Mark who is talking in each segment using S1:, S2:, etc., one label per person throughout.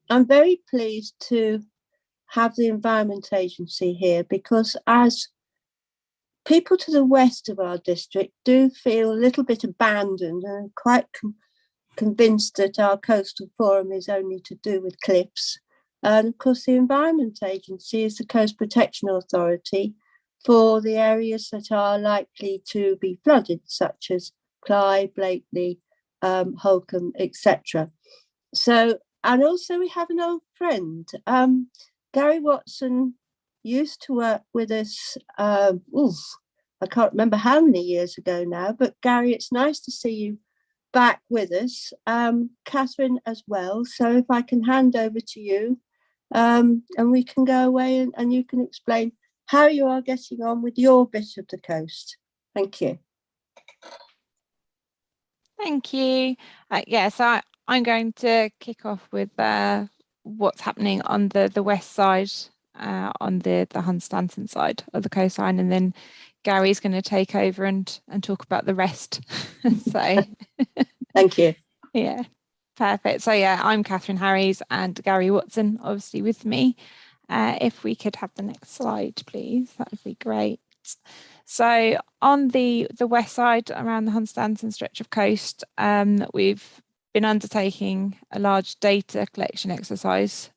S1: I'm very pleased to have the Environment Agency here, because as people to the west of our district do feel a little bit abandoned and quite convinced that our coastal forum is only to do with cliffs. And of course, the Environment Agency is the Coast Protection Authority for the areas that are likely to be flooded, such as Clyde, Blakely, Holcombe, etc. So, and also we have an old friend, Gary Watson used to work with us. I can't remember how many years ago now, but Gary, it's nice to see you back with us. Catherine as well. So if I can hand over to you, and we can go away and you can explain how you are getting on with your bit of the coast. Thank you.
S2: Thank you. So I'm going to kick off with what's happening on the west side, on the Hunstanton side of the coastline, and then Gary's going to take over and talk about the rest. So
S1: thank you.
S2: Yeah, perfect. So yeah, I'm Catherine Harries and Gary Watson obviously with me. If we could have the next slide, please, that would be great. So on the west side around the Hunstanton stretch of coast, we've been undertaking a large data collection exercise.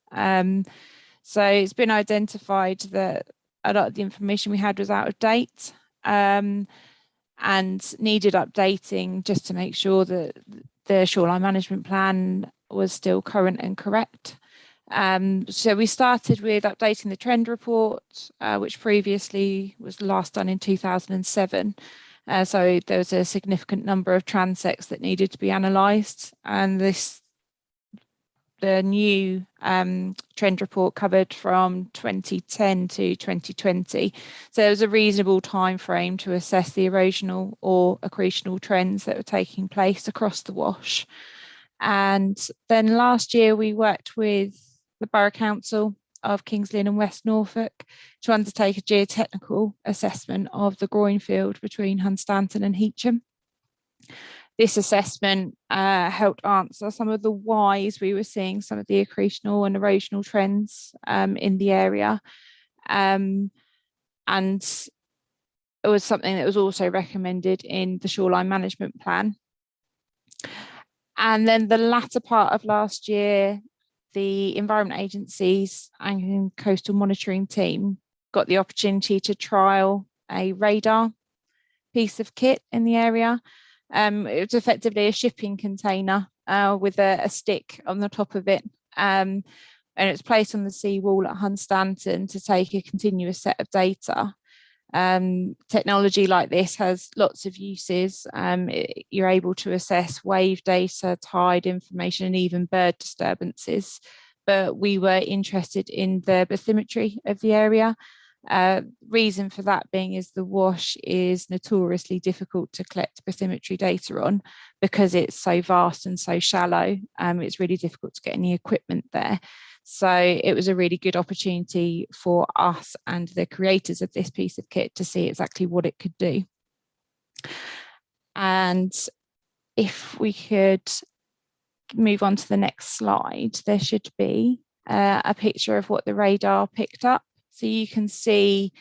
S2: So it's been identified that a lot of the information we had was out of date and needed updating just to make sure that the shoreline management plan was still current and correct. So we started with updating the trend report, which previously was last done in 2007. So there was a significant number of transects that needed to be analysed, and the new trend report covered from 2010 to 2020. So there was a reasonable time frame to assess the erosional or accretional trends that were taking place across the Wash. And then last year we worked with the Borough Council of King's Lynn and West Norfolk to undertake a geotechnical assessment of the groin field between Hunstanton and Heacham. This assessment helped answer some of the whys we were seeing some of the accretional and erosional trends in the area. And it was something that was also recommended in the shoreline management plan. And then the latter part of last year, the Environment Agency's and Coastal Monitoring team got the opportunity to trial a radar piece of kit in the area. It was effectively a shipping container with a stick on the top of it. And it's placed on the seawall at Hunstanton to take a continuous set of data. Technology like this has lots of uses. You're able to assess wave data, tide information, and even bird disturbances. But we were interested in the bathymetry of the area. Reason for that being is the Wash is notoriously difficult to collect bathymetry data on because it's so vast and so shallow. It's really difficult to get any equipment there. So it was a really good opportunity for us and the creators of this piece of kit to see exactly what it could do. And if we could move on to the next slide, there should be a picture of what the radar picked up. So you can see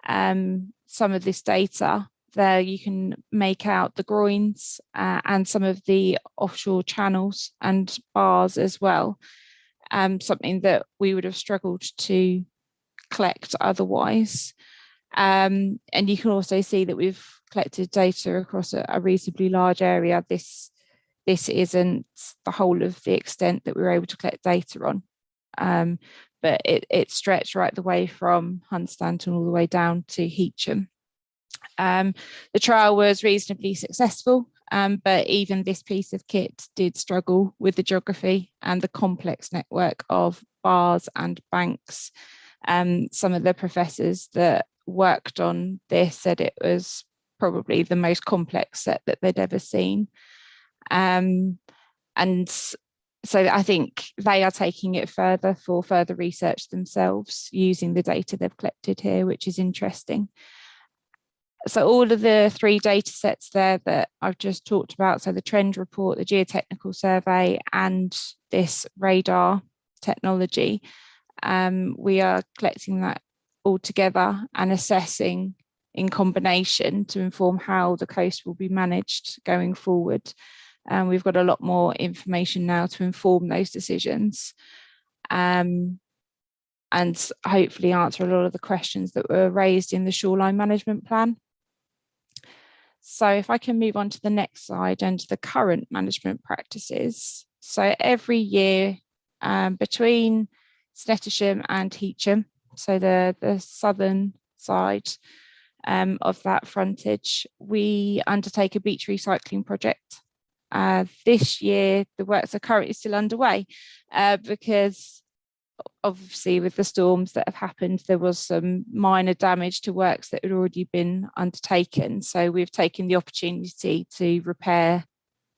S2: some of this data there. You can make out the groins and some of the offshore channels and bars as well. Something that we would have struggled to collect otherwise. And you can also see that we've collected data across a reasonably large area. This isn't the whole of the extent that we were able to collect data on. But it stretched right the way from Hunstanton all the way down to Heacham. The trial was reasonably successful, but even this piece of kit did struggle with the geography and the complex network of bars and banks. Some of the professors that worked on this said it was probably the most complex set that they'd ever seen. And so I think they are taking it further for further research themselves using the data they've collected here, which is interesting. So all of the three data sets there that I've just talked about, so the trend report, the geotechnical survey, and this radar technology. We are collecting that all together and assessing in combination to inform how the coast will be managed going forward. And we've got a lot more information now to inform those decisions, and hopefully answer a lot of the questions that were raised in the shoreline management plan. So if I can move on to the next slide and the current management practices. So every year between Snettisham and Heacham, so the southern side of that frontage, we undertake a beach recycling project. This year, the works are currently still underway because obviously with the storms that have happened, there was some minor damage to works that had already been undertaken. So we've taken the opportunity to repair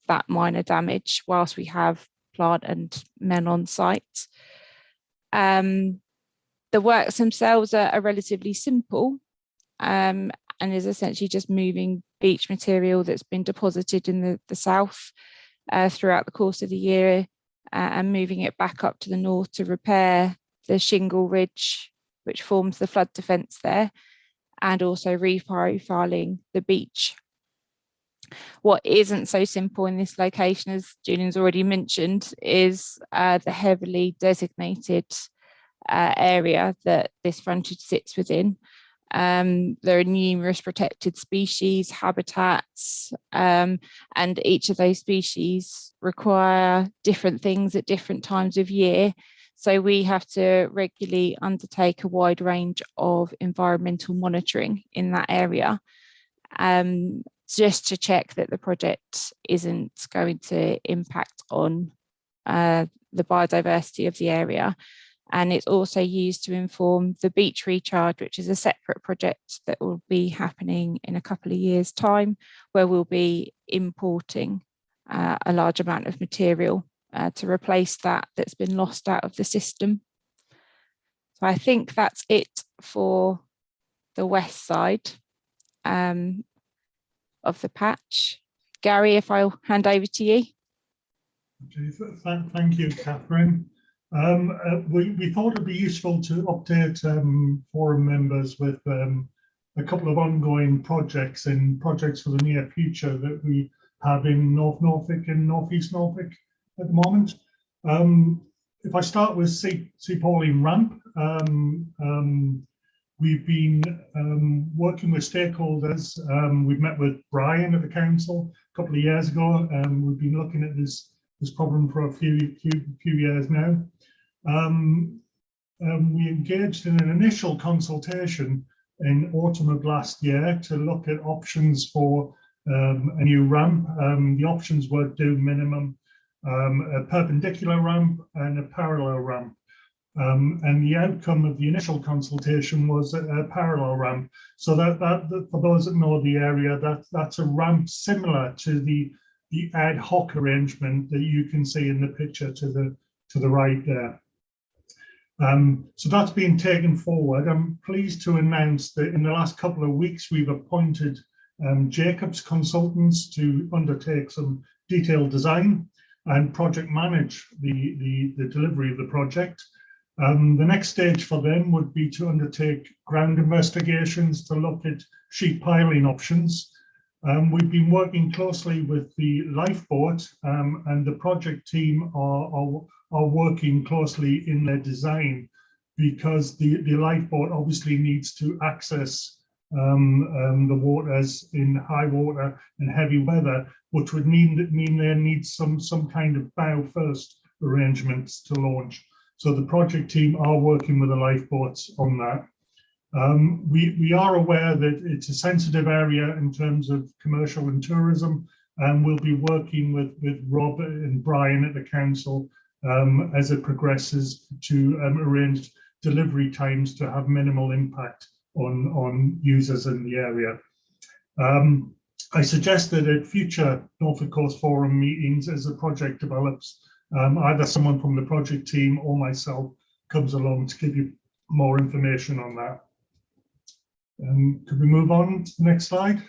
S2: that minor damage whilst we have plant and men on site. The works themselves are relatively simple and is essentially just moving beach material that's been deposited in the south throughout the course of the year and moving it back up to the north to repair the shingle ridge which forms the flood defence there, and also reprofiling the beach. What isn't so simple in this location, as Julian's already mentioned, is the heavily designated area that this frontage sits within. There are numerous protected species, habitats, and each of those species require different things at different times of year. So we have to regularly undertake a wide range of environmental monitoring in that area, just to check that the project isn't going to impact on the biodiversity of the area. And it's also used to inform the beach recharge, which is a separate project that will be happening in a couple of years' time, where we'll be importing a large amount of material to replace that's been lost out of the system. So I think that's it for the west side of the patch. Gary, if I'll hand over to you.
S3: Okay, thank you, Catherine. We thought it'd be useful to update forum members with a couple of ongoing projects for the near future that we have in North Norfolk and North East Norfolk at the moment. If I start with Seawall ramp, we've been working with stakeholders. We've met with Brian at the council a couple of years ago, and we've been looking at this problem for a few years now. We engaged in an initial consultation in autumn of last year to look at options for a new ramp. The options were due minimum, a perpendicular ramp and a parallel ramp. And the outcome of the initial consultation was a parallel ramp. So that for those that know the area, that's a ramp similar to the ad hoc arrangement that you can see in the picture to the right there. So that's been taken forward. I'm pleased to announce that in the last couple of weeks, we've appointed Jacobs consultants to undertake some detailed design and project manage the delivery of the project. The next stage for them would be to undertake ground investigations to look at sheet piling options. We've been working closely with the lifeboat, and the project team are working closely in their design, because the lifeboat obviously needs to access the waters in high water and heavy weather, which would mean there needs some kind of bow first arrangements to launch. So the project team are working with the lifeboats on that. We are aware that it's a sensitive area in terms of commercial and tourism, and we'll be working with Rob and Brian at the council as it progresses to arrange delivery times to have minimal impact on users in the area. I suggest that at future Norfolk Coast Forum meetings, as the project develops, either someone from the project team or myself comes along to give you more information on that. Could we move on to the next slide?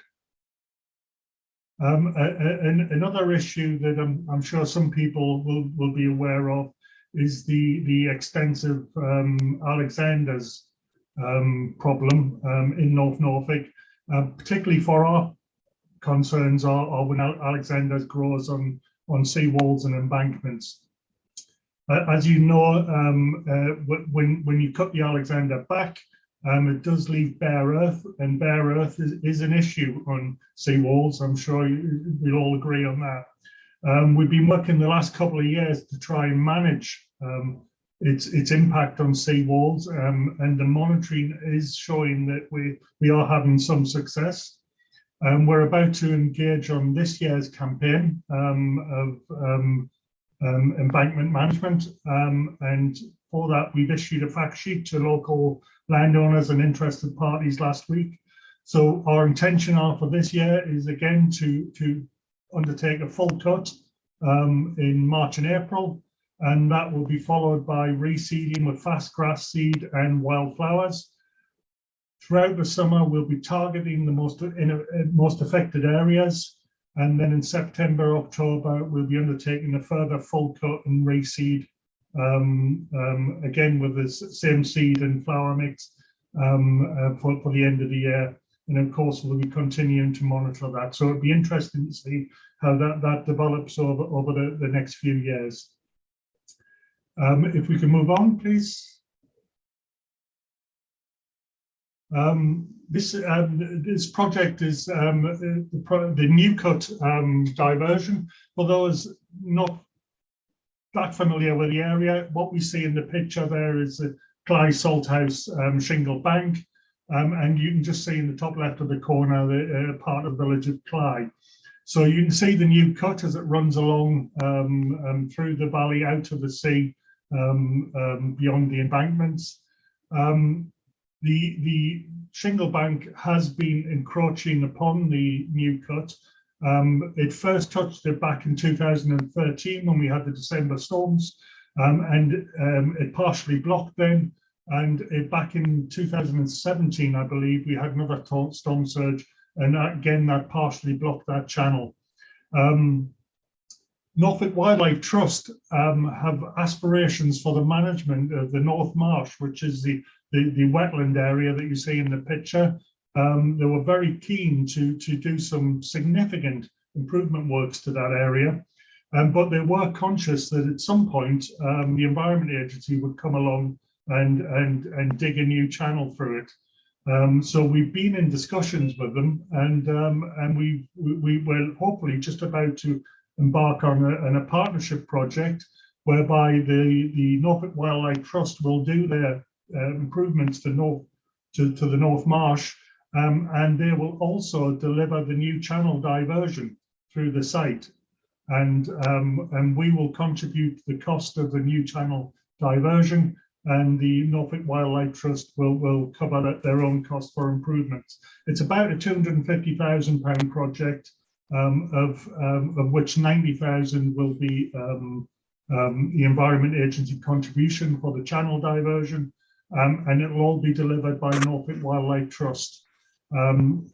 S3: Another issue that I'm sure some people will be aware of is the extensive Alexander's problem in North Norfolk, particularly for our concerns are when Alexander's grows on seawalls and embankments. As you know, when you cut the Alexander back, it does leave bare earth, and bare earth is an issue on seawalls. I'm sure we'll all agree on that. We've been working the last couple of years to try and manage its impact on seawalls, and the monitoring is showing that we are having some success. We're about to engage on this year's campaign of embankment management, and for that we've issued a fact sheet to local landowners and interested parties last week. So our intention for this year is again to undertake a full cut in March and April, and that will be followed by reseeding with fast grass seed and wildflowers. Throughout the summer, we'll be targeting the most affected areas, and then in September, October, we'll be undertaking a further full cut and reseed, again with the same seed and flower mix for the end of the year. And of course, we'll be continuing to monitor that. So it'll be interesting to see how that develops over the next few years. If we can move on, please. This project is the New Cut diversion. For those not that familiar with the area, what we see in the picture there is the Clyde Salthouse shingle bank, and you can just see in the top left of the corner the part of the village of Clyde. So you can see the New Cut as it runs along through the valley out to the sea, beyond the embankments. The shingle bank has been encroaching upon the New Cut. It first touched it back in 2013 when we had the December storms, and it partially blocked then. And back in 2017, I believe, we had another storm surge, and again, that partially blocked that channel. Norfolk Wildlife Trust have aspirations for the management of the North Marsh, which is the wetland area that you see in the picture. They were very keen to do some significant improvement works to that area, but they were conscious that at some point the Environment Agency would come along and dig a new channel through it. So we've been in discussions with them, and we were hopefully just about to embark on a partnership project whereby the Norfolk Wildlife Trust will do their improvements to the North Marsh, and they will also deliver the new channel diversion through the site, and we will contribute the cost of the new channel diversion, and the Norfolk Wildlife Trust will cover their own cost for improvements. It's about a £250,000 project, of which 90,000 will be the Environment Agency contribution for the channel diversion, and it will all be delivered by Norfolk Wildlife Trust.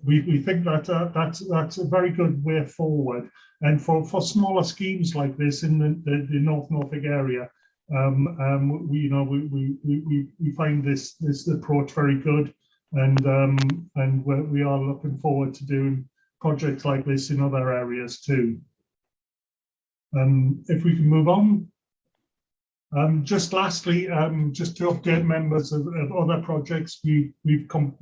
S3: We think that's a very good way forward, and for smaller schemes like this in the North Norfolk area, we find this approach very good, and we are looking forward to doing projects like this in other areas too. If we can move on. Just lastly, just to update members of other projects we've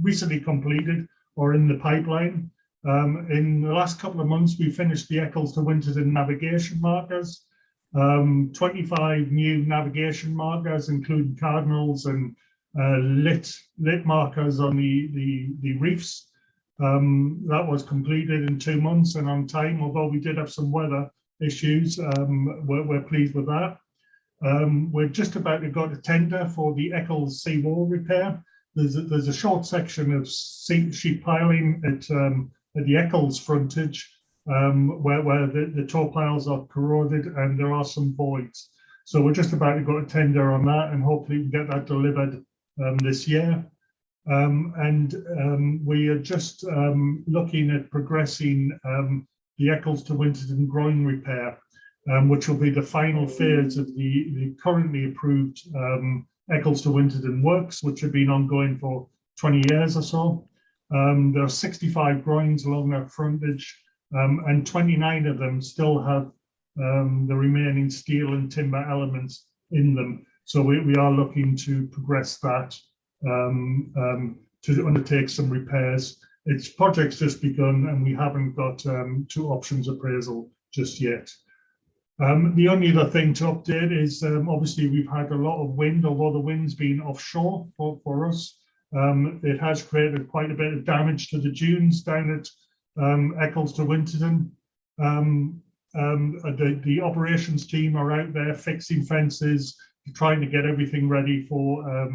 S3: recently completed or in the pipeline. In the last couple of months, we finished the Eccles to Winterton navigation markers. 25 new navigation markers, including cardinals and lit markers on the reefs. That was completed in 2 months and on time, although we did have some weather issues. We're pleased with that. We're just about to go to tender for the Eccles seawall repair. There's a short section of sheet piling at the Eccles frontage where the toe piles are corroded and there are some voids. So we're just about to go to tender on that, and hopefully we can get that delivered this year. We are just looking at progressing the Eccles to Winterton groin repair. which will be the final phase of the currently approved Eccles to Winterton works, which have been ongoing for 20 years or so. There are 65 groins along that frontage, and 29 of them still have the remaining steel and timber elements in them. So we are looking to progress that to undertake some repairs. Its project's just begun, and we haven't got two options appraisal just yet. The only other thing to update is obviously we've had a lot of wind, although the wind's been offshore for us. It has created quite a bit of damage to the dunes down at Eccles to Winterton. The operations team are out there fixing fences, trying to get everything ready for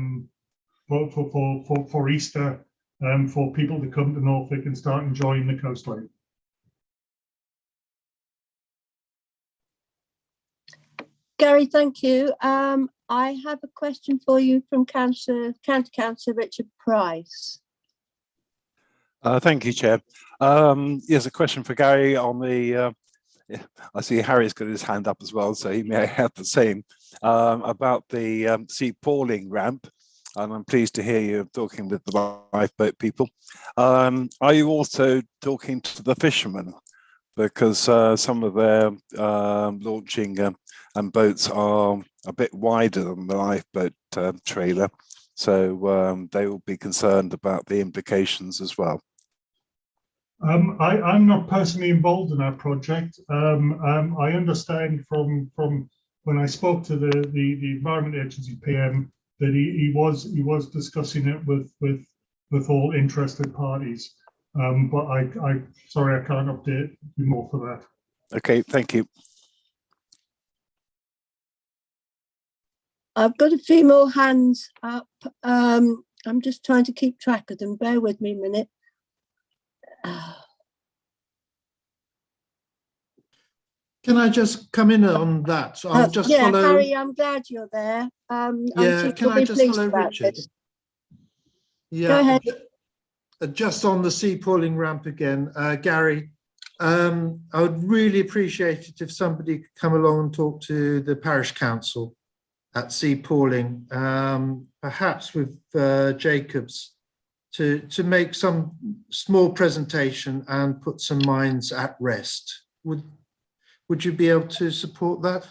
S3: Easter, for people to come to Norfolk and start enjoying the coastline.
S1: Gary, thank you. I have a question for you from County Councillor Richard Price.
S4: Thank you, Chair. Yes, a question for Gary on the, I see Harry's got his hand up as well, so he may have the same, about the Seawall ramp. And I'm pleased to hear you talking with the lifeboat people. Are you also talking to the fishermen? Because some of their launching and boats are a bit wider than the lifeboat trailer, so they will be concerned about the implications as well.
S3: I'm not personally involved in that project. I understand from when I spoke to the Environment Agency PM that he was discussing it with all interested parties. But sorry, I can't update you more for that.
S4: Okay, thank you.
S1: I've got a few more hands up. I'm just trying to keep track of them. Bear with me a minute.
S5: Can I just come in on that? So I'll just follow.
S1: Harry, I'm glad you're there.
S5: Yeah, can I just follow Richard? Yeah, go
S1: ahead.
S5: Just on the Seawall ramp again, Gary, I would really appreciate it if somebody could come along and talk to the parish council at Seawall, perhaps with Jacobs, to make some small presentation and put some minds at rest. Would you be able to support that?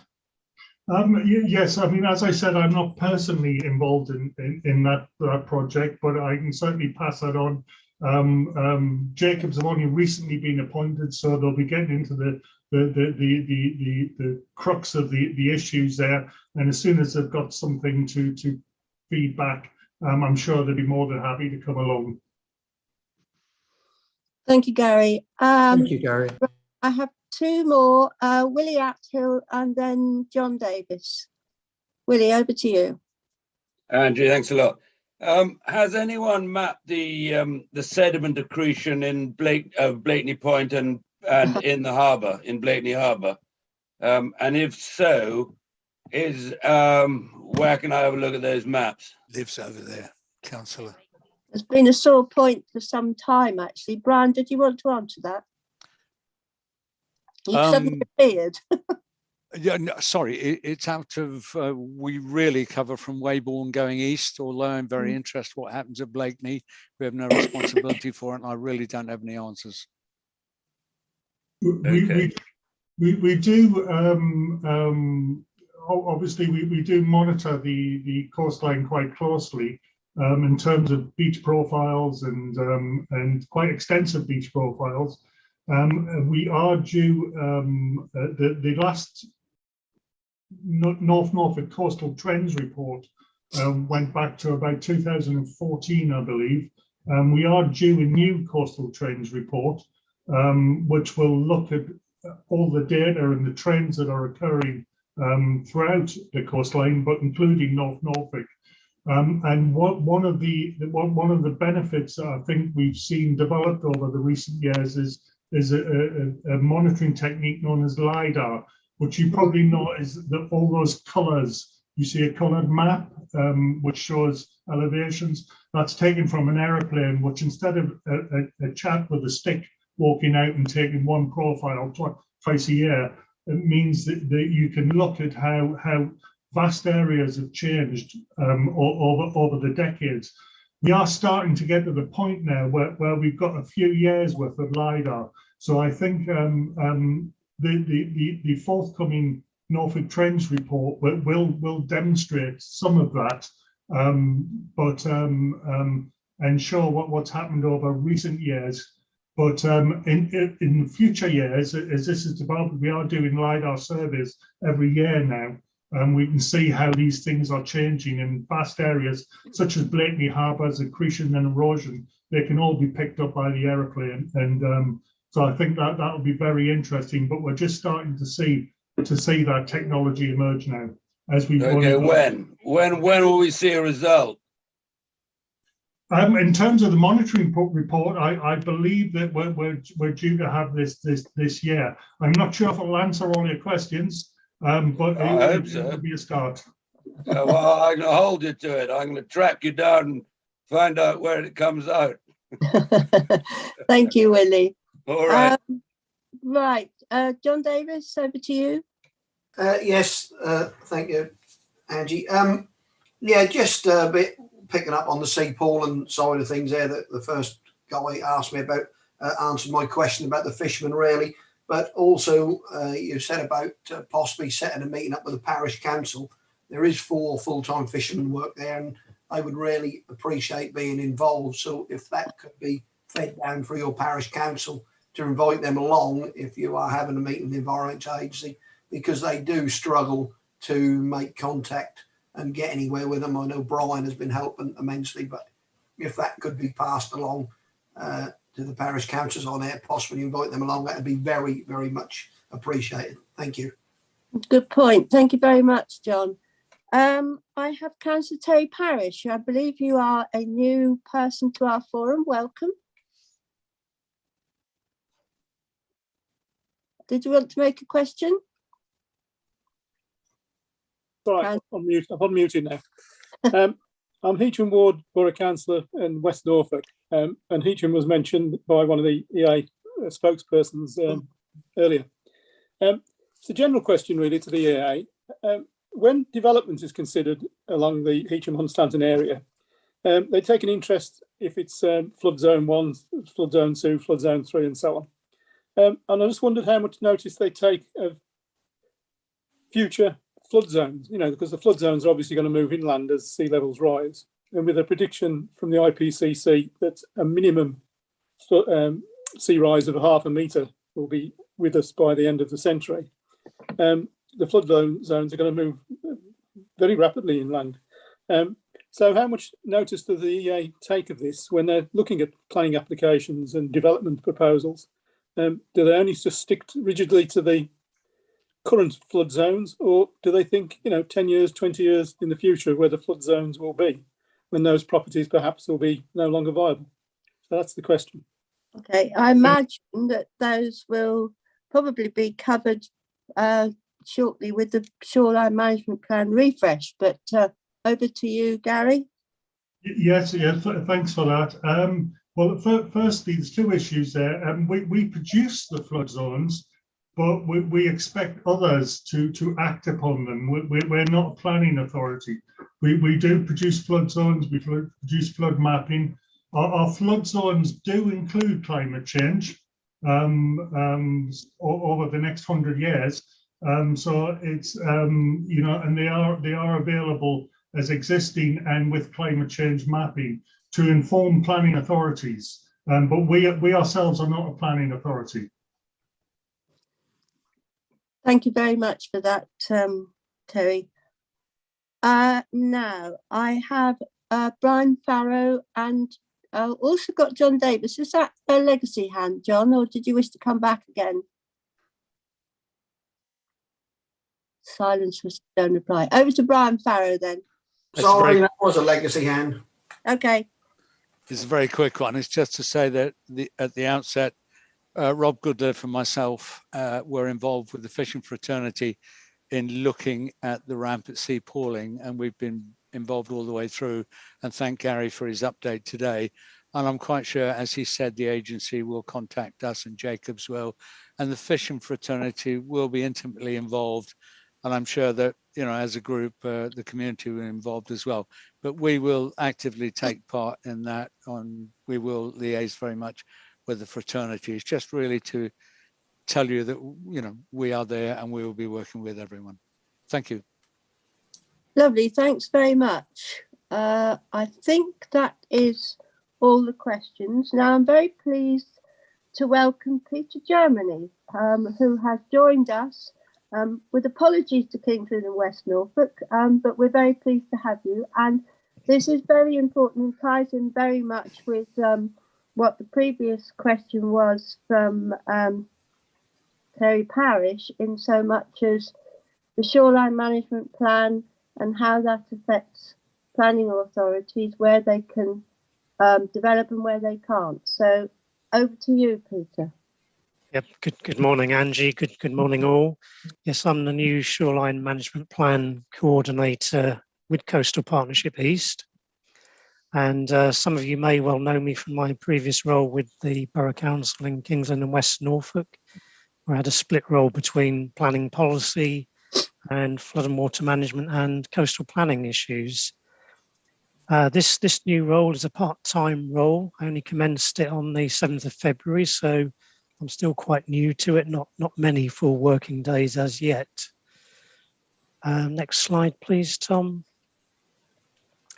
S3: Yes, I mean, as I said, I'm not personally involved in that project, but I can certainly pass that on. Jacobs have only recently been appointed, so they'll be getting into the crux of the issues there. And as soon as they've got something to feed back, I'm sure they'll be more than happy to come along.
S1: Thank you, Gary.
S5: Thank you, Gary.
S1: I have two more, Willie Athill and then John Davis. Willie, over to you.
S6: Andrew, thanks a lot. Has anyone mapped the sediment accretion in Blakeney Point and in the harbour, in Blakeney Harbour? And if so, where can I have a look at those maps?
S7: Lives over there, Councillor.
S1: It's been a sore point for some time, actually. Brian, did you want to answer that? You suddenly appeared.
S7: Yeah, no, sorry, it's out of, we really cover from Weybourne going east, although I'm very interested what happens at Blakeney. We have no responsibility for it, and I really don't have any answers.
S3: Okay. We do, obviously, we do monitor the coastline quite closely in terms of beach profiles and quite extensive beach profiles. We are due, the last North Norfolk Coastal Trends report went back to about 2014, I believe. We are due a new Coastal Trends report, which will look at all the data and the trends that are occurring throughout the coastline, but including North Norfolk. And one of the benefits that I think we've seen developed over the recent years is a monitoring technique known as Lidar, which you probably know is that all those colours, you see a coloured map which shows elevations, that's taken from an aeroplane, which instead of a chap with a stick walking out and taking one profile twice a year, it means that you can look at how vast areas have changed over the decades. We are starting to get to the point now where we've got a few years worth of Lidar. So I think the forthcoming Norfolk Trends report will demonstrate some of that, and show what's happened over recent years. But in future years, as this is developed, we are doing Lidar surveys every year now, and we can see how these things are changing in vast areas such as Blakeney Harbour's accretion and erosion. They can all be picked up by the aeroplane, and so I think that will be very interesting. But we're just starting to see that technology emerge now. As we
S6: when will we see a result?
S3: In terms of the monitoring report, I believe that we're due to have this year. I'm not sure if it'll answer all your questions, but it will be a start.
S6: Well, I'm going to hold you to it. I'm going to track you down and find out where it comes out.
S1: Thank you, Willie.
S6: All right.
S1: Right, John Davis, over to you.
S8: Yes, thank you, Angie. Yeah, just a bit picking up on the sea pooling side of things there that the first guy asked me about, answered my question about the fishermen really, but also you said about possibly setting a meeting up with the parish council. There is 4 full-time fishermen work there, and I would really appreciate being involved. So if that could be fed down for your parish council to invite them along if you are having a meeting with the Environmental Agency, because they do struggle to make contact and get anywhere with them. I know Brian has been helping immensely, but if that could be passed along to the parish councils on there, possibly invite them along, that would be very, very much appreciated. Thank you.
S1: Good point. Thank you very much, John. I have Councillor Terry Parish. I believe you are a new person to our forum. Welcome. Did you want to make a question?
S9: Right, I'm unmuted now. I'm Heacham Ward Borough Councillor in West Norfolk, and Heacham was mentioned by one of the EA spokespersons earlier. It's a general question really to the EA. When development is considered along the Heacham-Hunstanton area, they take an interest if it's flood zone 1, flood zone 2, flood zone 3 and so on. And I just wondered how much notice they take of future flood zones, you know, because the flood zones are obviously going to move inland as sea levels rise. And with a prediction from the IPCC that a minimum sea rise of 0.5 metre will be with us by the end of the century, the flood zones are going to move very rapidly inland. So how much notice does the EA take of this when they're looking at planning applications and development proposals? Do they only just stick rigidly to the current flood zones, or do they think, you know, 10 years, 20 years in the future where the flood zones will be, when those properties perhaps will be no longer viable? So that's the question.
S1: Okay, I imagine that those will probably be covered shortly with the Shoreline Management Plan refresh, but over to you, Gary.
S3: Yes, thanks for that. Well, firstly, there's 2 issues there. We produce the flood zones, but we expect others to act upon them. We're not a planning authority. We do produce flood zones, we produce flood mapping. Our flood zones do include climate change over the next 100 years. So it's, you know, and they are available as existing and with climate change mapping to inform planning authorities. But we ourselves are not a planning authority.
S1: Thank you very much for that, Terry. Now I have Brian Farrow and also got John Davis. Is that a legacy hand, John, or did you wish to come back again? Silence was don't reply. Over to Brian Farrow then.
S8: Sorry, that was a legacy hand.
S1: Okay.
S7: It's a very quick one. It's just to say that at the outset, Rob Goodliffe and myself were involved with the fishing fraternity in looking at the ramp at Sea Pooling, and we've been involved all the way through, and thank Gary for his update today. And I'm quite sure, as he said, the agency will contact us and Jacobs will and the fishing fraternity will be intimately involved. And I'm sure that, you know, as a group, the community will be involved as well. But we will actively take part in that. We will liaise very much with the fraternities, just really to tell you that, you know, we are there and we will be working with everyone. Thank you.
S1: Lovely, thanks very much. I think that is all the questions. Now I'm very pleased to welcome Peter Germany, who has joined us, with apologies to Kingsland and West Norfolk, but we're very pleased to have you. And this is very important and ties in very much with what the previous question was from Terry Parish, in so much as the shoreline management plan and how that affects planning authorities, where they can develop and where they can't. So over to you, Peter.
S10: Yep. Good morning, Angie. Good morning, all. Yes, I'm the new Shoreline Management Plan Coordinator with Coastal Partnership East. And some of you may well know me from my previous role with the Borough Council in Kingsland and West Norfolk, where I had a split role between planning policy and flood and water management and coastal planning issues. This new role is a part-time role. I only commenced it on the 7th of February, so I'm still quite new to it, not many full working days as yet. Next slide, please, Tom.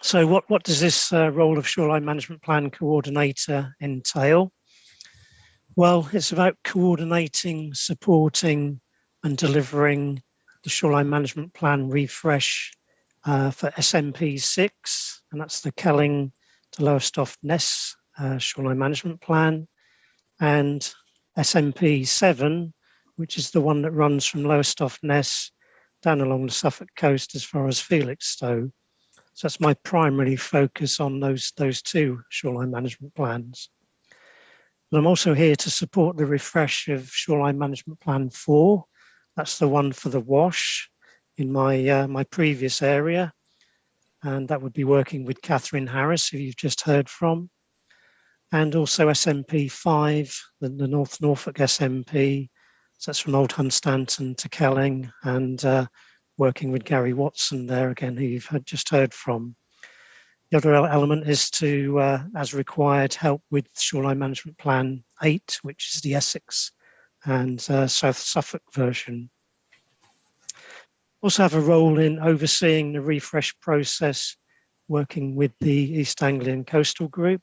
S10: So what does this role of Shoreline Management Plan Coordinator entail? Well, it's about coordinating, supporting and delivering the Shoreline Management Plan Refresh for SNP 6, and that's the Kelling to Lowestoft Ness Shoreline Management Plan, and SNP 7, which is the one that runs from Lowestoft Ness down along the Suffolk coast as far as Felixstowe. So that's my primary focus on those two shoreline management plans. But I'm also here to support the refresh of Shoreline Management Plan 4. That's the one for the Wash in my previous area. And that would be working with Catherine Harris, who you've just heard from. And also SNP 5, the North Norfolk SNP. So that's from Old Hunstanton to Kelling, and working with Gary Watson there again, who you've just heard from. The other element is to, as required, help with Shoreline Management Plan 8, which is the Essex and South Suffolk version. Also have a role in overseeing the refresh process, working with the East Anglian Coastal Group,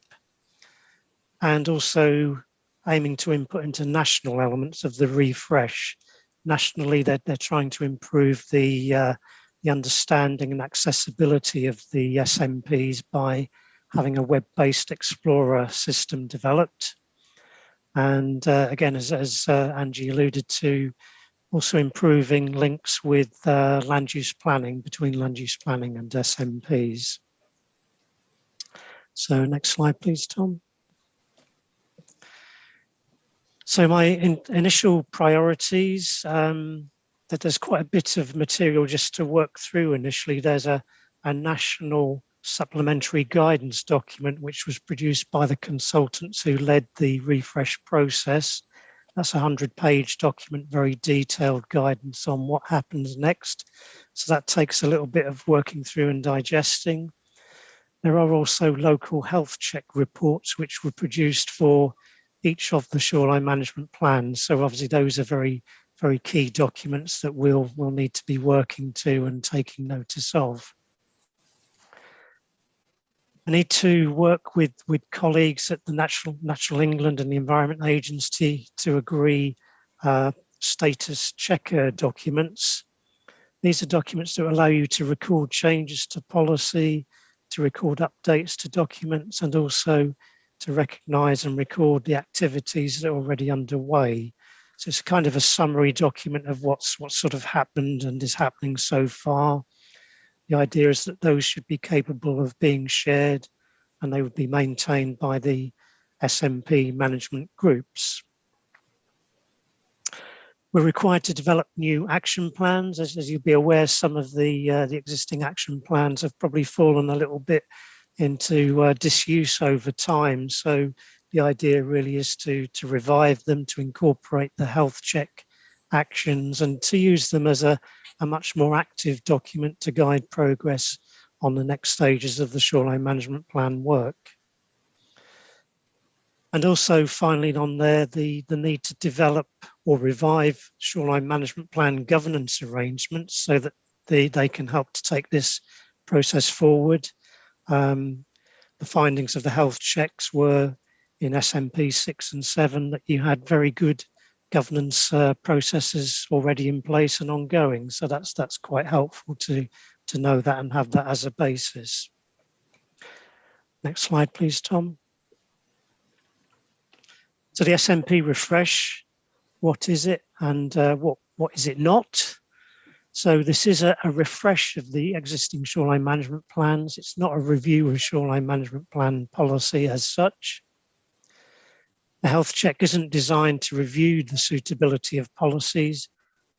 S10: and also aiming to input into national elements of the refresh. Nationally, they're trying to improve the understanding and accessibility of the SNPs by having a web-based Explorer system developed. And again, as Angie alluded to, also improving links with land use planning, between land use planning and SNPs. So next slide, please, Tom. So my initial priorities, that there's quite a bit of material just to work through initially. There's a national supplementary guidance document which was produced by the consultants who led the refresh process. That's a 100-page document, very detailed guidance on what happens next. So that takes a little bit of working through and digesting. There are also local health check reports which were produced for each of the shoreline management plans. So obviously those are very key documents that we'll need to be working to and taking notice of. I need to work with colleagues at the Natural England and the Environment Agency to agree status checker documents. These are documents that allow you to record changes to policy, to record updates to documents, and also to recognise and record the activities that are already underway. So it's kind of a summary document of what's sort of happened and is happening so far. The idea is that those should be capable of being shared, and they would be maintained by the SNP management groups. We're required to develop new action plans. As you'll be aware, some of the existing action plans have probably fallen a little bit into disuse over time. So the idea really is to revive them, to incorporate the health check actions and to use them as a much more active document to guide progress on the next stages of the shoreline management plan work. And also finally on there, the need to develop or revive shoreline management plan governance arrangements so that they can help to take this process forward. The findings of the health checks were in SNP 6 and 7 that you had very good governance processes already in place and ongoing. So that's quite helpful to know that and have that as a basis. Next slide, please, Tom. So the SNP Refresh, what is it and what is it not? So this is a refresh of the existing shoreline management plans. It's not a review of shoreline management plan policy as such. The health check isn't designed to review the suitability of policies,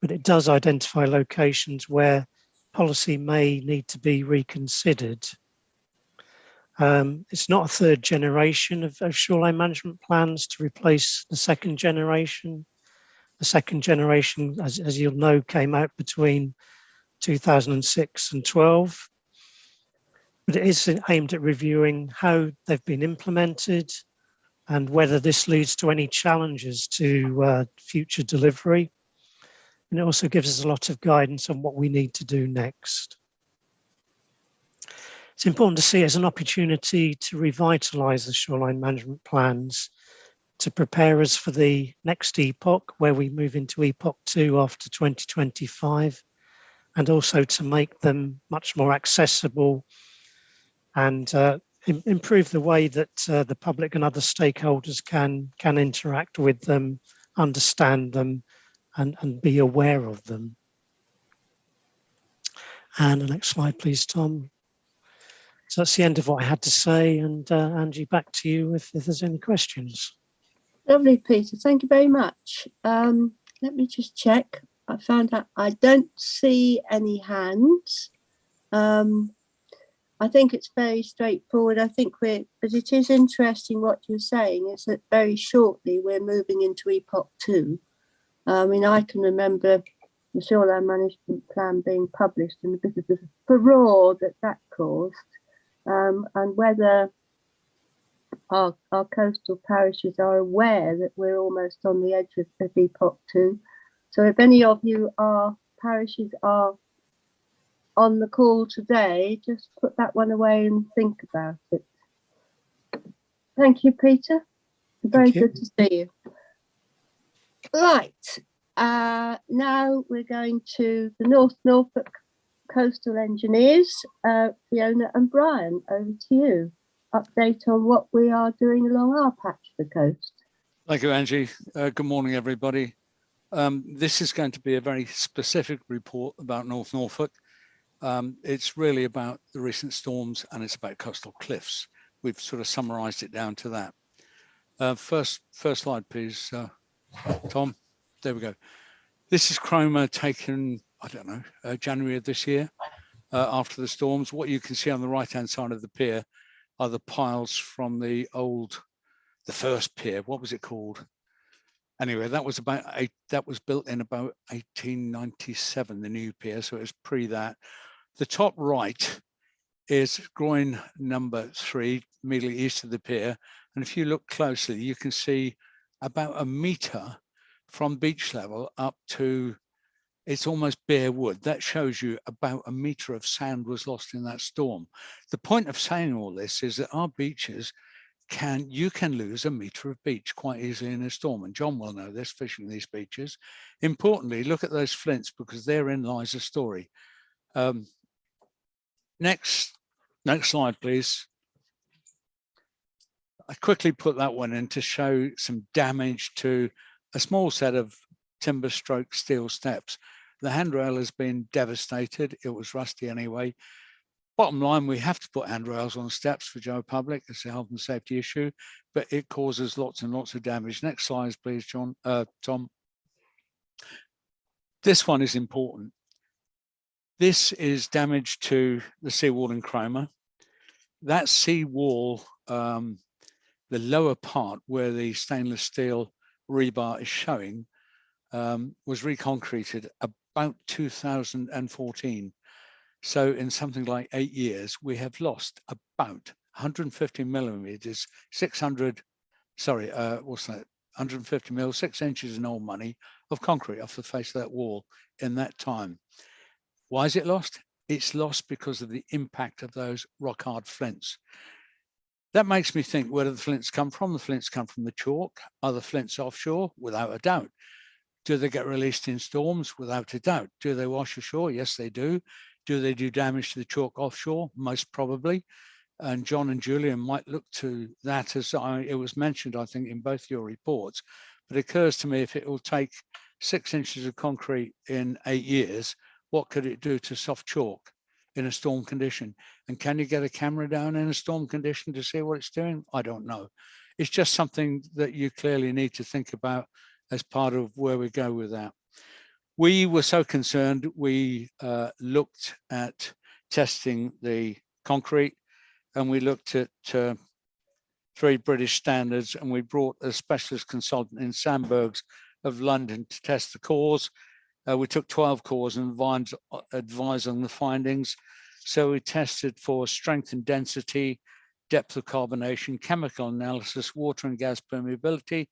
S10: but it does identify locations where policy may need to be reconsidered. It's not a third generation of shoreline management plans to replace the second generation. The second generation, as you'll know, came out between 2006 and 12, but it is aimed at reviewing how they've been implemented and whether this leads to any challenges to future delivery. And it also gives us a lot of guidance on what we need to do next. It's important to see it as an opportunity to revitalise the shoreline management plans to prepare us for the next epoch, where we move into epoch 2 after 2025, and also to make them much more accessible and improve the way that the public and other stakeholders can interact with them, understand them, and be aware of them. And the next slide, please, Tom. So that's the end of what I had to say. And Angie, back to you if there's any questions.
S1: Lovely, Peter. Thank you very much. Let me just check. I found out I don't see any hands. I think it's very straightforward. I think but it is interesting what you're saying is that very shortly we're moving into epoch 2. I mean, I can remember the shoreline management plan being published and a bit of the furore that caused, and whether our coastal parishes are aware that we're almost on the edge of epoch 2. So if any of you parishes are on the call today, just put that one away and think about it. Thank you, Peter. Very good to see you. Right, now we're going to the North Norfolk Coastal Engineers, Fiona and Brian, over to you. Update on what we are doing along our patch of the coast.
S7: Thank you, Angie. Good morning, everybody. This is going to be a very specific report about North Norfolk. It's really about the recent storms and it's about coastal cliffs. We've sort of summarized it down to that. First slide, please, Tom. There we go. This is Cromer taken, I don't know, January of this year after the storms. What you can see on the right-hand side of the pier are the piles from the first pier. What was it called? Anyway, that was built in about 1897, the new pier, so it was pre that. The top right is groin number 3, immediately east of the pier. And if you look closely, you can see about a metre from beach level up to, it's almost bare wood. That shows you about a metre of sand was lost in that storm. The point of saying all this is that our beaches you can lose a metre of beach quite easily in a storm, and John will know this, fishing these beaches. Importantly, look at those flints, because therein lies a story. Next slide, please. I quickly put that one in to show some damage to a small set of timber stroke steel steps. The handrail has been devastated. It was rusty anyway. Bottom line, we have to put handrails on steps for general public. It's a health and safety issue, but it causes lots and lots of damage. Next slide, please, Tom. This one is important. This is damage to the seawall in Cromer. That seawall the lower part where the stainless steel rebar is showing was reconcreted about 2014. So in something like 8 years, we have lost about 150 millimeters, 150 mil, 6 inches in old money of concrete off the face of that wall in that time. Why is it lost? It's lost because of the impact of those rock hard flints. That makes me think, where do the flints come from? The flints come from the chalk. Are the flints offshore? Without a doubt. Do they get released in storms? Without a doubt. Do they wash ashore? Yes, they do. Do they do damage to the chalk offshore? Most probably. And John and Julian might look to that, as it was mentioned, I think, in both your reports. But it occurs to me, if it will take 6 inches of concrete in 8 years, what could it do to soft chalk in a storm condition? And can you get a camera down in a storm condition to see what it's doing? I don't know. It's just something that you clearly need to think about as part of where we go with that. We were so concerned, we looked at testing the concrete, and we looked at 3 British standards, and we brought a specialist consultant in Sandbergs of London to test the cores. We took 12 cores and advised on the findings. So we tested for strength and density, depth of carbonation, chemical analysis, water and gas permeability,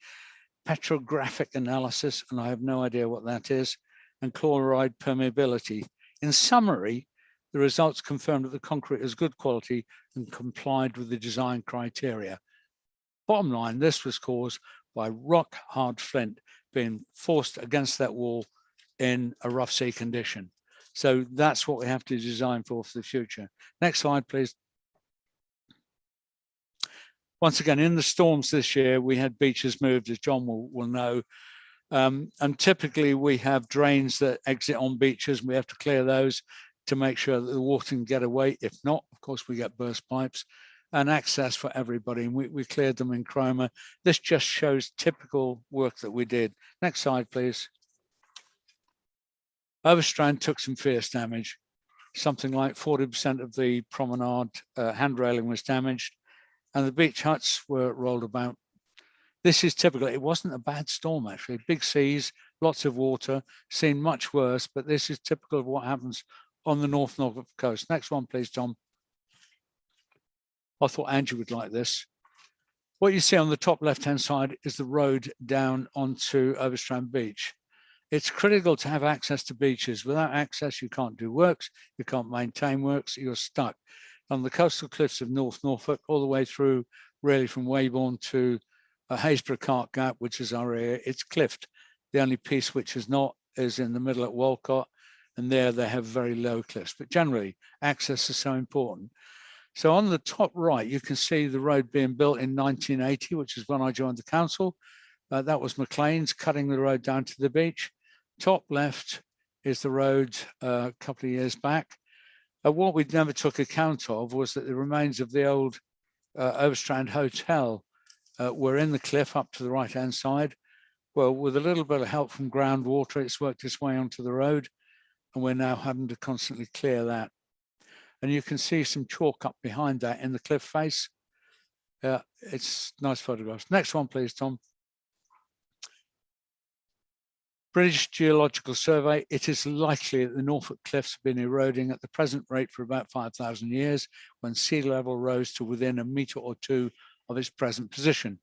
S7: petrographic analysis, and I have no idea what that is, and chloride permeability. In summary, the results confirmed that the concrete is good quality and complied with the design criteria. Bottom line, this was caused by rock hard flint being forced against that wall in a rough sea condition. So that's what we have to design for the future. Next slide, please. Once again, in the storms this year, we had beaches moved, as John will know. And typically we have drains that exit on beaches. We have to clear those to make sure that the water can get away. If not, of course, we get burst pipes and access for everybody. And we cleared them in Cromer. This just shows typical work that we did. Next slide, please. Overstrand took some fierce damage. Something like 40% of the promenade hand railing was damaged, and the beach huts were rolled about. This is typical. It wasn't a bad storm, actually. Big seas, lots of water, seen much worse, but this is typical of what happens on the North Norfolk coast. Next one, please, Tom. I thought Angie would like this. What you see on the top left-hand side is the road down onto Overstrand Beach. It's critical to have access to beaches. Without access, you can't do works, you can't maintain works, you're stuck. On the coastal cliffs of North Norfolk, all the way through, really from Weybourne to Haysborough Cart Gap, which is our area, it's cliffed. The only piece which is not is in the middle at Walcott, and there they have very low cliffs. But generally, access is so important. So on the top right, you can see the road being built in 1980, which is when I joined the council. That was McLean's cutting the road down to the beach. Top left is the road a couple of years back. What we never took account of was that the remains of the old Overstrand Hotel were in the cliff up to the right-hand side. Well, with a little bit of help from groundwater, it's worked its way onto the road, and we're now having to constantly clear that. And you can see some chalk up behind that in the cliff face. It's nice photographs. Next one, please, Tom. British Geological Survey, it is likely that the Norfolk cliffs have been eroding at the present rate for about 5,000 years, when sea level rose to within a metre or two of its present position.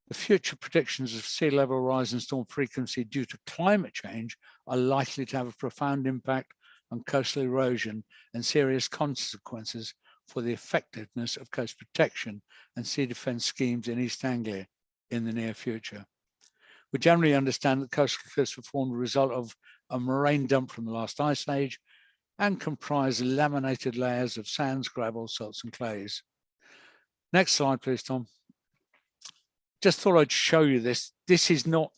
S7: The future predictions of sea level rise and storm frequency due to climate change are likely to have a profound impact on coastal erosion and serious consequences for the effectiveness of coast protection and sea defence schemes in East Anglia in the near future. We generally understand that coastal cliffs were formed as a result of a moraine dump from the last ice age and comprise laminated layers of sands, gravel, salts and clays. Next slide, please, Tom. Just thought I'd show you this. This is not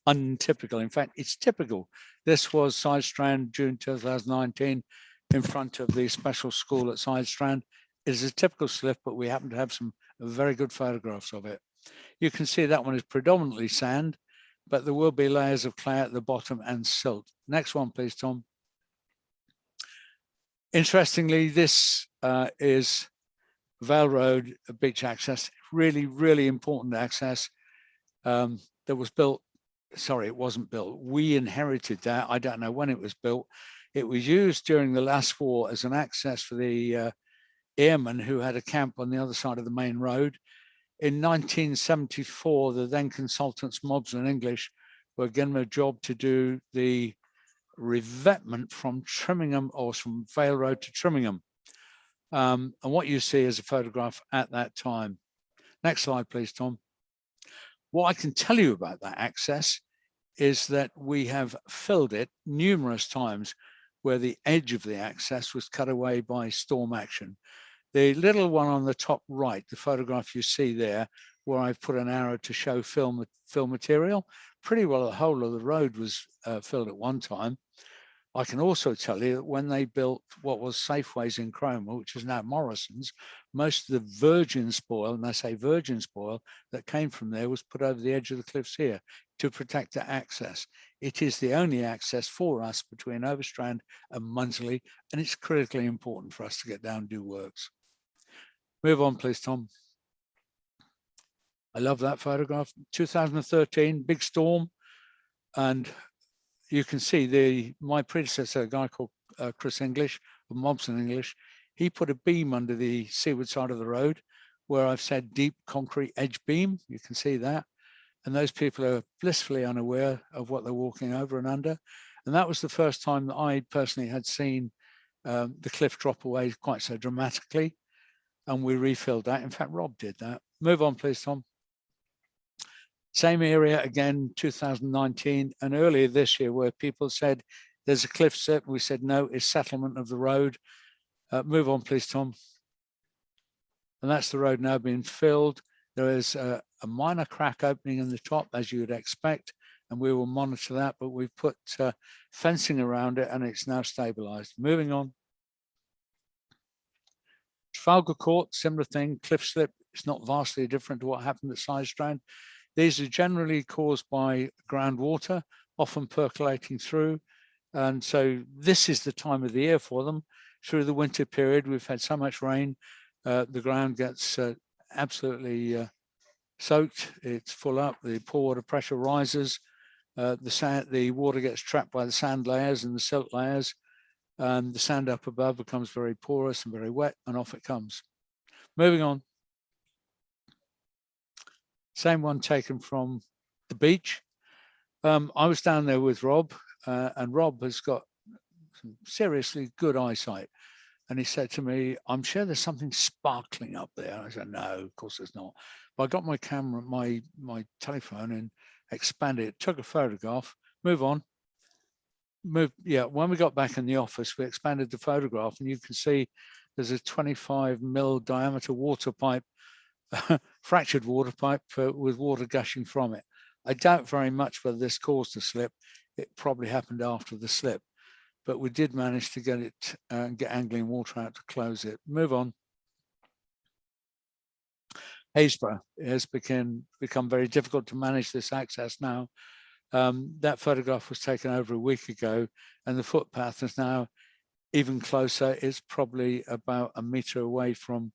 S7: untypical. In fact, it's typical. This was Side Strand, June 2019, in front of the special school at Side Strand. It is a typical slip, but we happen to have some very good photographs of it. You can see that one is predominantly sand, but there will be layers of clay at the bottom and silt. Next one, please, Tom. Interestingly, this is Vale Road beach access. really, really important access that was built. Sorry, it wasn't built. We inherited that. I don't know when it was built. It was used during the last war as an access for the airmen who had a camp on the other side of the main road. In 1974, the then consultants, Mobbs and English, were given a job to do the revetment from Trimmingham, or from Vale Road to Trimmingham. And what you see is a photograph at that time. Next slide, please, Tom. What I can tell you about that access is that we have filled it numerous times where the edge of the access was cut away by storm action. The little one on the top right, the photograph you see there, where I've put an arrow to show fill material, pretty well the whole of the road was filled at one time. I can also tell you that when they built what was Safeways in Cromer, which is now Morrison's, most of the virgin spoil, and I say virgin spoil, that came from there was put over the edge of the cliffs here to protect the access. It is the only access for us between Overstrand and Munsley, and it's critically important for us to get down and do works. Move on, please, Tom. I love that photograph. 2013, big storm, and you can see my predecessor, a guy called Chris English, of Mobson English, he put a beam under the seaward side of the road where I've said deep concrete edge beam. You can see that. And those people are blissfully unaware of what they're walking over and under. And that was the first time that I personally had seen the cliff drop away quite so dramatically. And we refilled that. In fact, Rob did that. Move on, please, Tom. Same area again, 2019, and earlier this year, where people said there's a cliff slip. We said no, it's settlement of the road. Move on, please, Tom. And that's the road now being filled. There is a minor crack opening in the top, as you would expect, and we will monitor that, but we've put fencing around it and it's now stabilized. Moving on. Trafalgar Court, similar thing, cliff slip. It's not vastly different to what happened at Sidestrand. These are generally caused by groundwater, often percolating through. And so this is the time of the year for them. Through the winter period, we've had so much rain, the ground gets absolutely soaked. It's full up, the pore water pressure rises, the water gets trapped by the sand layers and the silt layers, and the sand up above becomes very porous and very wet, and off it comes. Moving on. Same one taken from the beach. I was down there with Rob, and Rob has got some seriously good eyesight. And he said to me, I'm sure there's something sparkling up there. And I said, no, of course there's not. But I got my camera, my telephone, and expanded it, took a photograph. Move on. Yeah, when we got back in the office, we expanded the photograph, and you can see there's a 25 mil diameter water pipe, fractured water pipe with water gushing from it. I doubt very much whether this caused a slip. It probably happened after the slip, but we did manage to get it get angling water out to close it. Move on. Haysborough has become very difficult to manage this access now. That photograph was taken over a week ago, and the footpath is now even closer. It's probably about a metre away from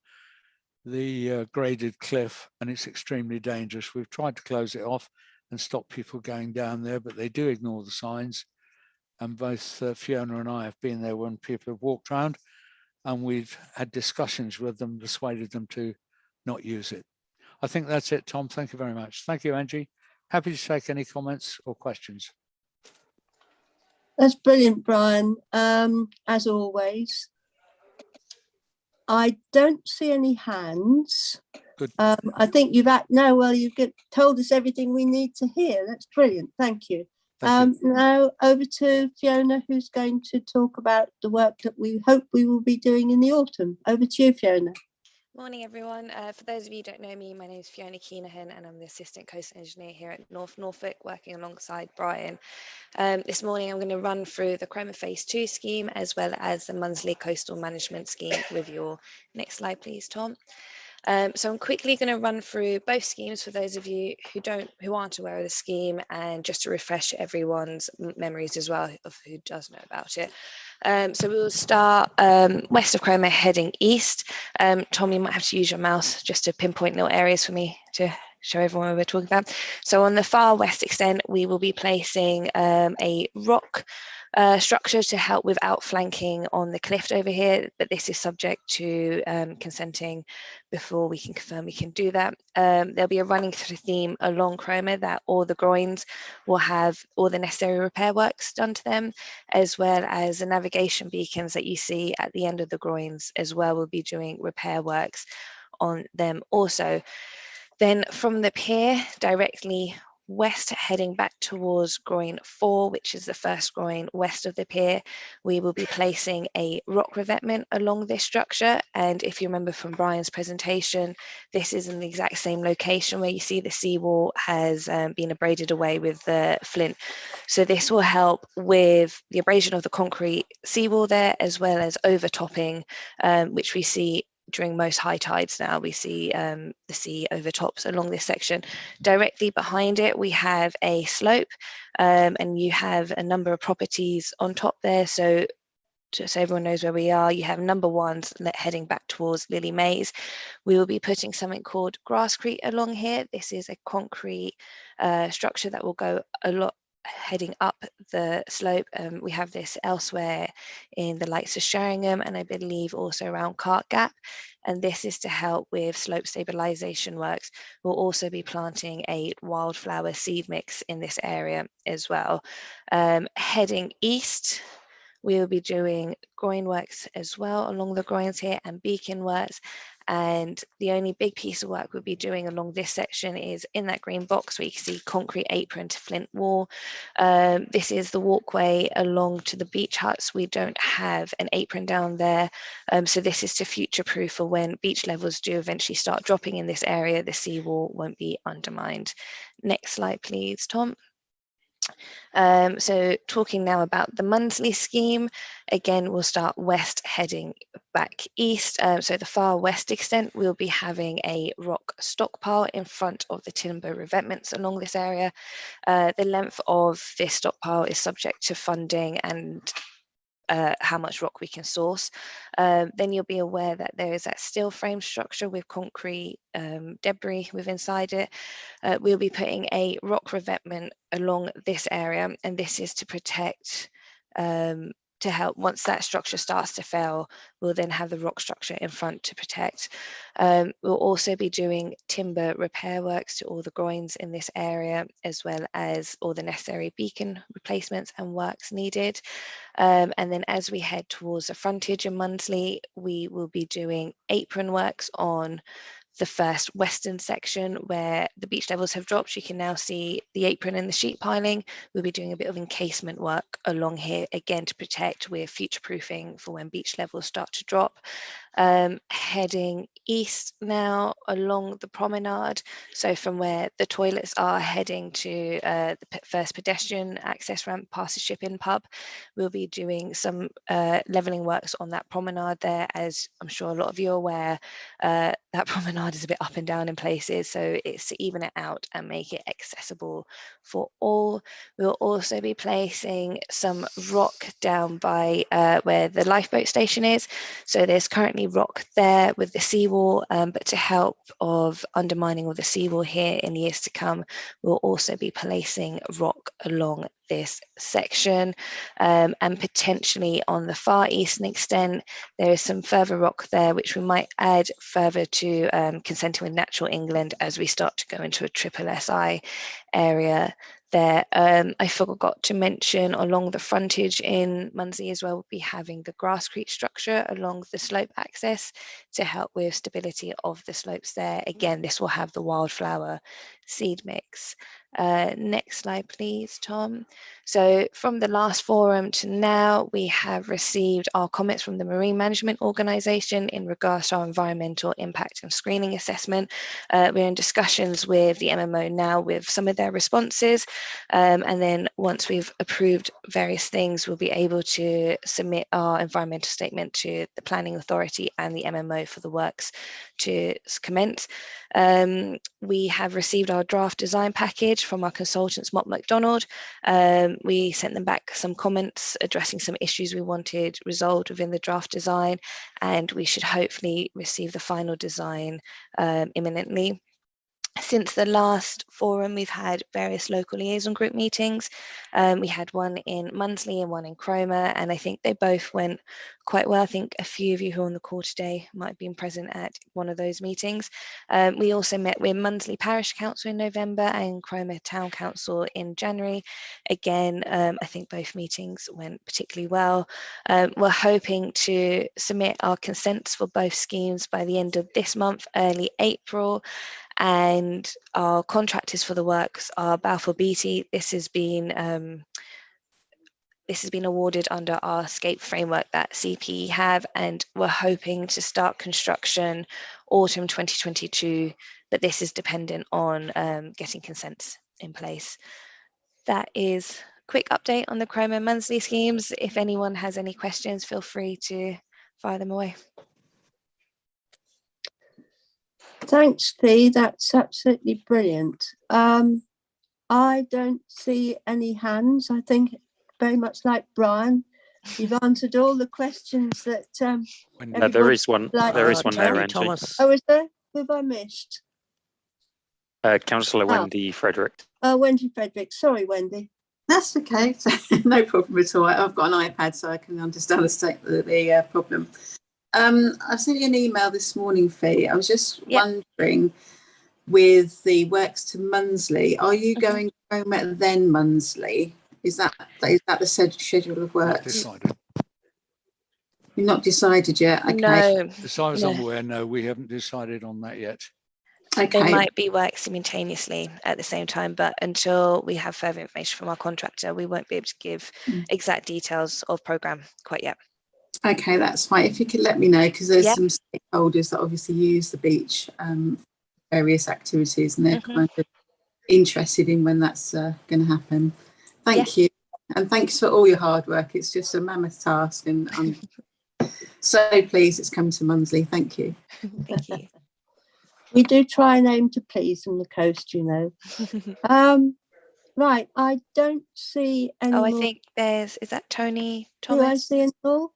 S7: the graded cliff, and it's extremely dangerous. We've tried to close it off and stop people going down there, but they do ignore the signs. And both Fiona and I have been there when people have walked around, and we've had discussions with them, persuaded them to not use it. I think that's it, Tom. Thank you very much. Thank you, Angie. Happy to take any comments or questions.
S1: That's brilliant, Brian, as always. I don't see any hands.
S7: Good.
S1: I think you've told us everything we need to hear. That's brilliant. Thank you. Now over to Fiona, who's going to talk about the work that we hope we will be doing in the autumn. Over to you, Fiona.
S11: Morning, everyone. For those of you who don't know me, my name is Fiona Keenahan, and I'm the Assistant Coast Engineer here at Norfolk, working alongside Brian. This morning, I'm going to run through the Cromer Phase 2 scheme, as well as the Munsley Coastal Management Scheme with your next slide, please, Tom. So I'm quickly going to run through both schemes for those of you who aren't aware of the scheme, and just to refresh everyone's memories as well of who does know about it. So we will start west of Cromer heading east. Tom, you might have to use your mouse just to pinpoint little areas for me to show everyone what we're talking about. So on the far west extent, we will be placing a rock structure to help with outflanking on the cliff over here, but this is subject to consenting before we can confirm we can do that. There'll be a running theme along Cromer that all the groins will have all the necessary repair works done to them, as well as the navigation beacons that you see at the end of the groins as well. We'll be doing repair works on them also. Then from the pier directly west, heading back towards groin 4, which is the first groin west of the pier, we will be placing a rock revetment along this structure. And if you remember from Brian's presentation, this is in the exact same location where you see the seawall has been abraded away with the flint. So this will help with the abrasion of the concrete seawall there, as well as overtopping, which we see during most high tides now. We see the sea overtops along this section. Directly behind it, we have a slope, and you have a number of properties on top there. So just so everyone knows where we are, you have number 1 heading back towards Lily Mays. We will be putting something called Grasscrete along here. This is a concrete structure that will go a lot heading up the slope. We have this elsewhere in the likes of Sheringham, and I believe also around Cart Gap, and this is to help with slope stabilization works. We'll also be planting a wildflower seed mix in this area as well. Heading east, we will be doing groin works as well along the groins here, and beacon works. And the only big piece of work we'll be doing along this section is in that green box where you can see concrete apron to flint wall. This is the walkway along to the beach huts. We don't have an apron down there. So this is to future-proof for when beach levels do eventually start dropping in this area, the seawall won't be undermined. Next slide, please, Tom. So talking now about the monthly scheme, again, we'll start west heading back east. So the far west extent, we'll be having a rock stockpile in front of the timber revetments along this area. The length of this stockpile is subject to funding and how much rock we can source. Then you'll be aware that there is that steel frame structure with concrete debris within inside it. We'll be putting a rock revetment along this area, and this is to protect, to help once that structure starts to fail, we'll then have the rock structure in front to protect. We'll also be doing timber repair works to all the groins in this area, as well as all the necessary beacon replacements and works needed. And then as we head towards the frontage in Munsley, we will be doing apron works on the first western section where the beach levels have dropped. You can now see the apron and the sheet piling. We'll be doing a bit of encasement work along here, again to protect with future proofing for when beach levels start to drop. Heading east now along the promenade, so from where the toilets are heading to the first pedestrian access ramp past the ship-in pub, we'll be doing some levelling works on that promenade there. As I'm sure a lot of you are aware, that promenade is a bit up and down in places, so it's to even it out and make it accessible for all. We'll also be placing some rock down by where the lifeboat station is. So there's currently rock there with the seawall, but to help of undermining of the seawall here in years to come, we'll also be placing rock along this section, and potentially on the far eastern extent there is some further rock there which we might add further to consenting with Natural England as we start to go into a triple SI area there. I forgot to mention along the frontage in Munsley as well, we'll be having the Grasscrete structure along the slope access to help with stability of the slopes there. Again, this will have the wildflower seed mix. Next slide, please, Tom. So from the last forum to now, we have received our comments from the Marine Management Organisation in regards to our environmental impact and screening assessment. We're in discussions with the MMO now with some of their responses, and then once we've approved various things, we'll be able to submit our environmental statement to the Planning Authority and the MMO for the works to commence. We have received our draft design package from our consultants, Mott MacDonald. We sent them back some comments addressing some issues we wanted resolved within the draft design, and we should hopefully receive the final design imminently. Since the last forum, we've had various local liaison group meetings. We had one in Munsley and one in Cromer, and I think they both went quite well. I think a few of you who are on the call today might have been present at one of those meetings. We also met with Munsley Parish Council in November and Cromer Town Council in January. Again, I think both meetings went particularly well. We're hoping to submit our consents for both schemes by the end of this month, early April. And our contractors for the works are Balfour Beatty. This has been awarded under our SCAPE framework that CPE have, and we're hoping to start construction autumn 2022, but this is dependent on getting consents in place. That is a quick update on the Cromer Munsley schemes. If anyone has any questions, feel free to fire them away.
S1: Thanks, Fee. That's absolutely brilliant. I don't see any hands. I think very much like Brian, you've answered all the questions that.
S12: No, there is one. There is one there, Angie.
S10: Thomas.
S1: Oh, is there? Who have I missed?
S12: Councillor Wendy Frederick.
S1: Oh, Wendy Frederick. Sorry, Wendy.
S13: That's okay. No problem at all. I've got an iPad, so I can understand the problem. I've sent you an email this morning, Fee. I was just wondering, with the works to Munsley, are you going to Cromer then Munsley? Is that the schedule of works?
S7: Decided.
S13: You've not decided yet? Okay.
S11: No.
S7: As far as I'm aware, no, we haven't decided on that yet.
S13: Okay.
S11: They might be work simultaneously at the same time, but until we have further information from our contractor, we won't be able to give exact details of programme quite yet.
S13: Okay, that's fine. If you could let me know, because there's some stakeholders that obviously use the beach for various activities, and they're kind of interested in when that's going to happen. Thank you, and thanks for all your hard work. It's just a mammoth task, and I'm so pleased it's come to Munsley. Thank you.
S11: Thank you.
S1: We do try and aim to please from the coast, you know. Right, I don't see any
S11: I
S1: more.
S11: think is that Tony
S1: Do I
S11: Thomas?
S1: see any more?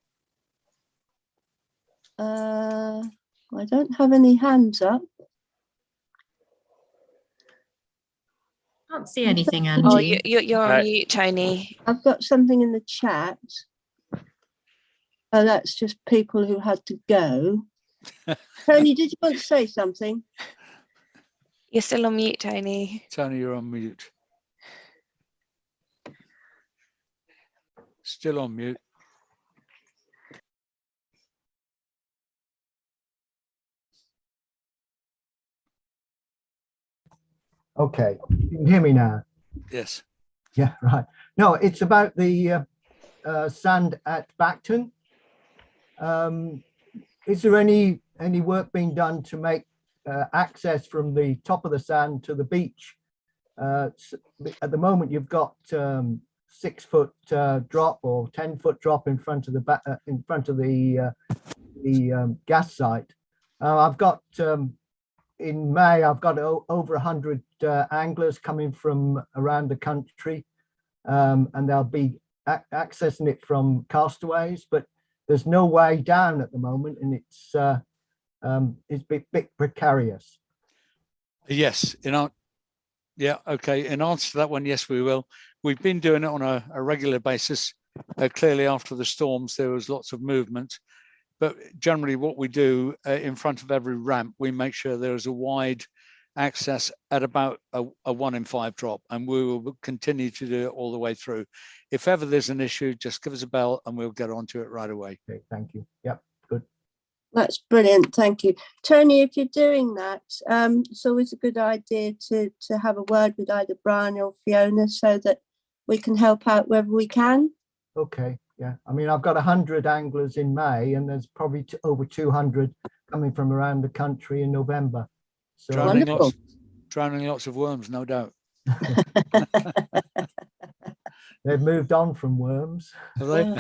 S1: I don't have any hands up.
S14: Can't see anything, Angie.
S11: Oh, you're on mute, Tony.
S1: I've got something in the chat. Oh, that's just people who had to go. Tony, did you want to say something?
S11: You're still on mute, Tony.
S7: Tony, you're on mute. Still on mute.
S15: Okay, you can hear me now.
S7: Yes.
S15: Yeah, right. No, it's about the sand at Bacton. Is there any work being done to make access from the top of the sand to the beach? At the moment, you've got 6 foot drop or 10-foot drop in front of the gas site. I've got in May, I've got over 100 anglers coming from around the country, and they'll be accessing it from castaways, but there's no way down at the moment, and it's a bit precarious.
S7: Yes, yeah, okay. In answer to that one, yes, we will. We've been doing it on a regular basis. Clearly, after the storms, there was lots of movement. But generally, what we do in front of every ramp, we make sure there is a wide access at about a 1 in 5 drop, and we will continue to do it all the way through. If ever there's an issue, just give us a bell and we'll get onto it right away.
S15: Okay, thank you. Yep, good.
S1: That's brilliant, thank you. Tony, if you're doing that, it's always a good idea to have a word with either Brian or Fiona so that we can help out wherever we can.
S15: Okay, yeah. I mean, I've got 100 anglers in May, and there's probably over 200 coming from around the country in November. So
S7: drowning lots of worms, no doubt.
S15: They've moved on from worms.
S7: Have they?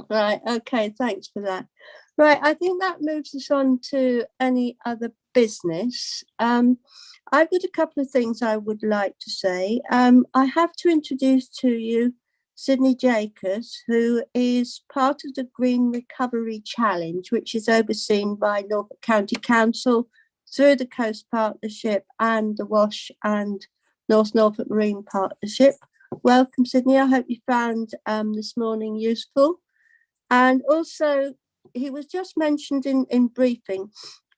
S1: Right, okay, thanks for that. Right, I think that moves us on to any other business, I've got a couple of things I would like to say. I have to introduce to you Sydney Jacobs, who is part of the Green Recovery Challenge, which is overseen by Norfolk County Council through the Coast Partnership and the Wash and North Norfolk Marine Partnership. Welcome, Sydney. I hope you found this morning useful. And also, he was just mentioned in briefing,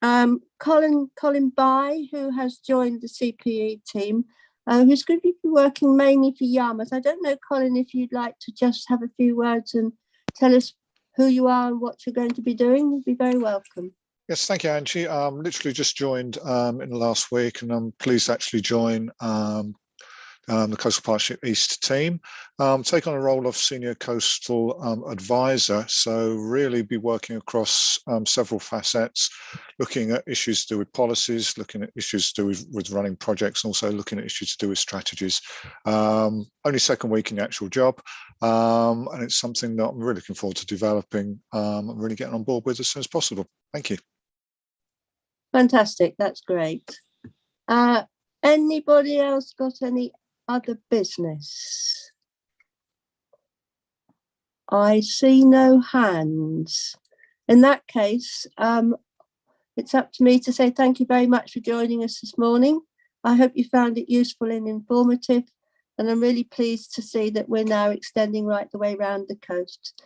S1: Colin Bye, who has joined the CPE team, who's going to be working mainly for Yarmouth. I don't know, Colin, if you'd like to just have a few words and tell us who you are and what you're going to be doing. You'd be very welcome.
S16: Yes, thank you, Angie. Literally just joined in the last week, and I'm pleased to actually join the Coastal Partnership East team, take on a role of senior coastal advisor. So really be working across several facets, looking at issues to do with policies, looking at issues to do with running projects, and also looking at issues to do with strategies. Only second week in the actual job, and it's something that I'm really looking forward to developing and really getting on board with as soon as possible. Thank you.
S1: Fantastic, that's great. Anybody else got any other business? I see no hands. In that case, it's up to me to say thank you very much for joining us this morning. I hope you found it useful and informative, and I'm really pleased to see that we're now extending right the way around the coast.